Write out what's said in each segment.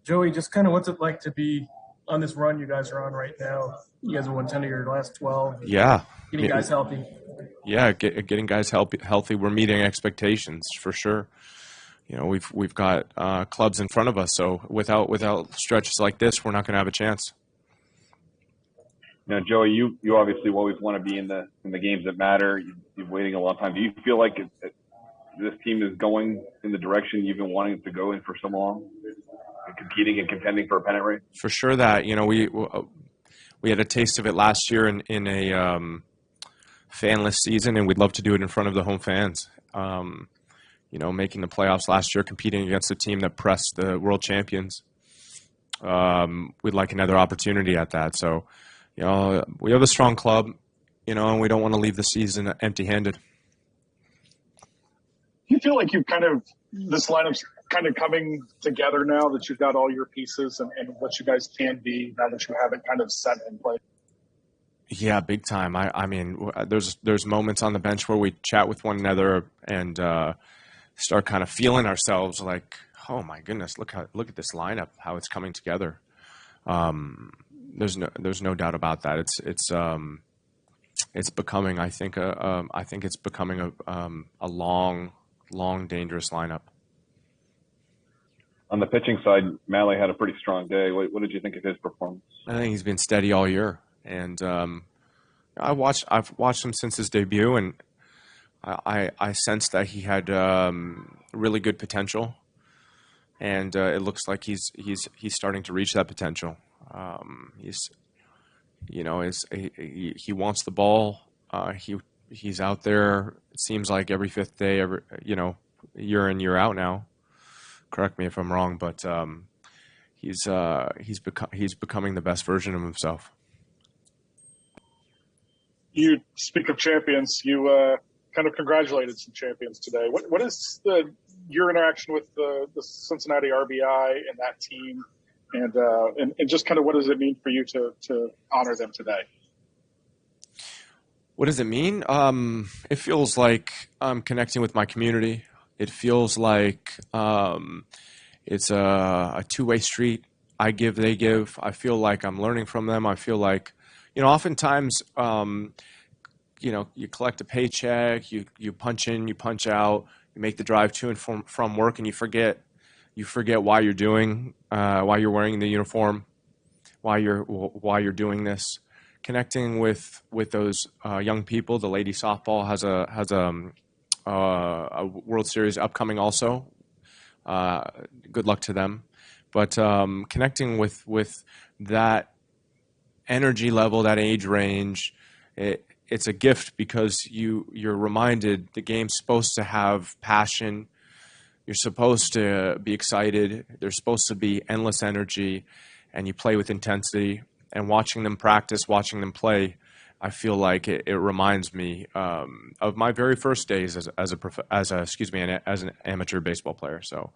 Joey, just kind of what's it like to be on this run you guys are on right now? You guys have won 10 of your last 12. Yeah, Getting guys healthy. yeah, getting guys healthy. We're meeting expectations for sure. We've got clubs in front of us, so without stretches like this, we're not going to have a chance. Joey, you obviously always want to be in the games that matter. You've waiting a long time. Do you feel like this team is going in the direction you've been wanting it to go in for so long, competing and contending for a pennant race? For sure that we had a taste of it last year in a fanless season, and we'd love to do it in front of the home fans. Making the playoffs last year, competing against a team that pressed the world champions. We'd like another opportunity at that. So, we have a strong club, and we don't want to leave the season empty-handed. Do you feel like this lineup's kind of coming together now that you've got all your pieces and what you guys can be now that you have it kind of set in place? Yeah, big time. I mean, there's moments on the bench where we chat with one another and start kind of feeling ourselves like, oh my goodness, look at this lineup, how it's coming together. There's no doubt about that. It's becoming, I think it's becoming a long, dangerous lineup. On the pitching side, Malley had a pretty strong day. What did you think of his performance? I think he's been steady all year, and I've watched him since his debut, and I sensed that he had really good potential, and it looks like he's starting to reach that potential. He wants the ball. He's out there. It seems like every fifth day, year in, year out now. Correct me if I'm wrong, but he's becoming the best version of himself. You speak of champions. You kind of congratulated some champions today. What is your interaction with the Cincinnati RBI and that team, and just kind of what does it mean for you to honor them today? What does it mean? It feels like I'm connecting with my community. It feels like it's a two-way street. I give, they give. I feel like I'm learning from them. I feel like, oftentimes, you collect a paycheck, you punch in, you punch out, you make the drive to and from work, and you forget why you're doing, why you're wearing the uniform, why you're doing this. Connecting with those young people. The lady softball has a World Series upcoming also. Good luck to them. But connecting with that energy level, that age range, it's a gift because you're reminded the game's supposed to have passion. You're supposed to be excited. There's supposed to be endless energy, and you play with intensity. And watching them practice, watching them play, I feel like it reminds me of my very first days as an amateur baseball player. So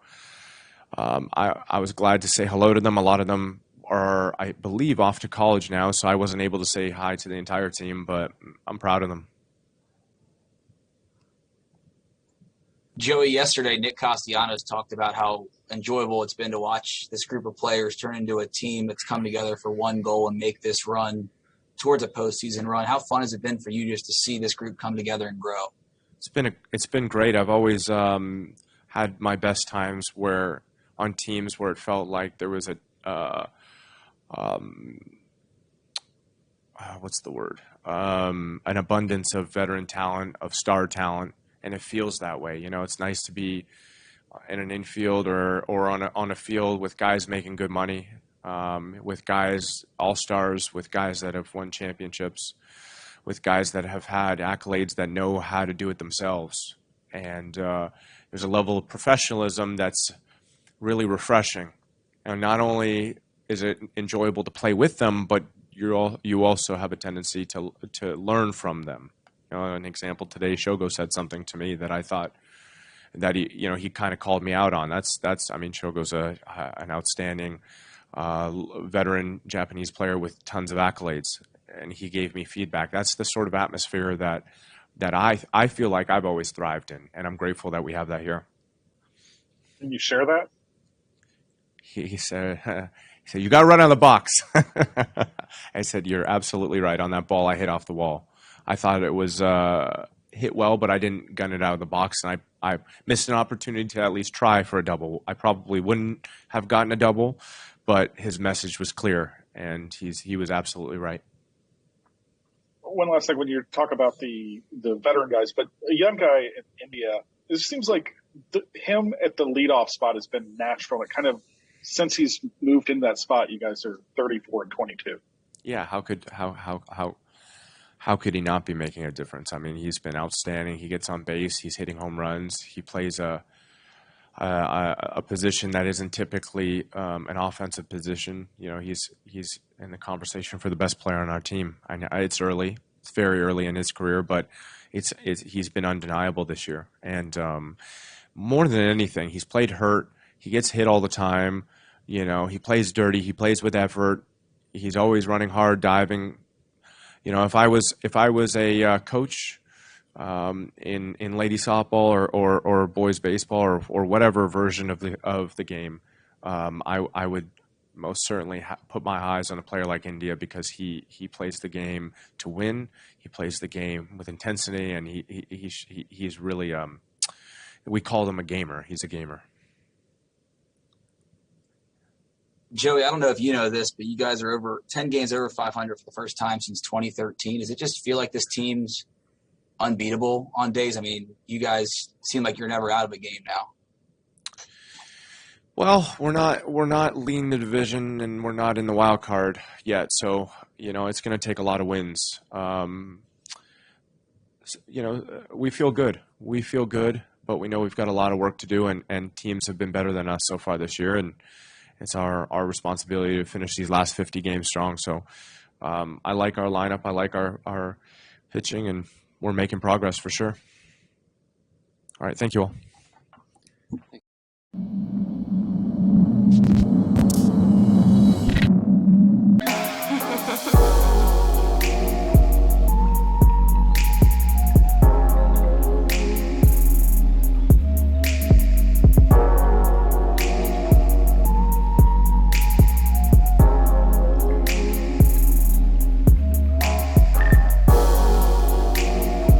I was glad to say hello to them. A lot of them are, I believe, off to college now, so I wasn't able to say hi to the entire team, but I'm proud of them. Joey, yesterday, Nick Castellanos talked about how enjoyable it's been to watch this group of players turn into a team that's come together for one goal and make this run towards a postseason run. How fun has it been for you just to see this group come together and grow? It's been great. I've always had my best times on teams where it felt like there was an abundance of veteran talent, of star talent. And it feels that way. It's nice to be in an infield or on a field with guys making good money, with guys, all-stars, with guys that have won championships, with guys that have had accolades that know how to do it themselves. And there's a level of professionalism that's really refreshing. And not only is it enjoyable to play with them, but you also have a tendency to learn from them. An example today, Shogo said something to me that I thought that he kind of called me out on. Shogo's an outstanding veteran Japanese player with tons of accolades, and he gave me feedback. That's the sort of atmosphere that I feel like I've always thrived in, and I'm grateful that we have that here. Can you share that? he said, you got to run out of the box. I said, you're absolutely right. On that ball, I hit off the wall. I thought it was hit well, but I didn't gun it out of the box, and I missed an opportunity to at least try for a double. I probably wouldn't have gotten a double, but his message was clear, and he was absolutely right. One last thing, when you talk about the veteran guys, but a young guy in India, it seems like him at the leadoff spot has been natural. It kind of, since he's moved into that spot, you guys are 34 and 22. Yeah, how could he not be making a difference? I mean, he's been outstanding. He gets on base. He's hitting home runs. He plays a position that isn't typically an offensive position. You know, he's in the conversation for the best player on our team. I know it's early. It's very early in his career, but he's been undeniable this year. And more than anything, he's played hurt. He gets hit all the time. You know, he plays dirty. He plays with effort. He's always running hard, diving. You know, if I was a coach in lady softball or boys baseball or whatever version of the game, I would most certainly put my eyes on a player like India, because he plays the game to win. He plays the game with intensity, and he's really we called him a gamer. He's a gamer. Joey, I don't know if you know this, but you guys are over 10 games over 500 for the first time since 2013. Does it just feel like this team's unbeatable on days? I mean, you guys seem like you're never out of a game now. Well, we're not leading the division, and we're not in the wild card yet. So, you know, it's going to take a lot of wins. You know, we feel good. But we know we've got a lot of work to do, and teams have been better than us so far this year, and it's our responsibility to finish these last 50 games strong. So I like our lineup. I like our pitching, and we're making progress for sure. All right. Thank you all.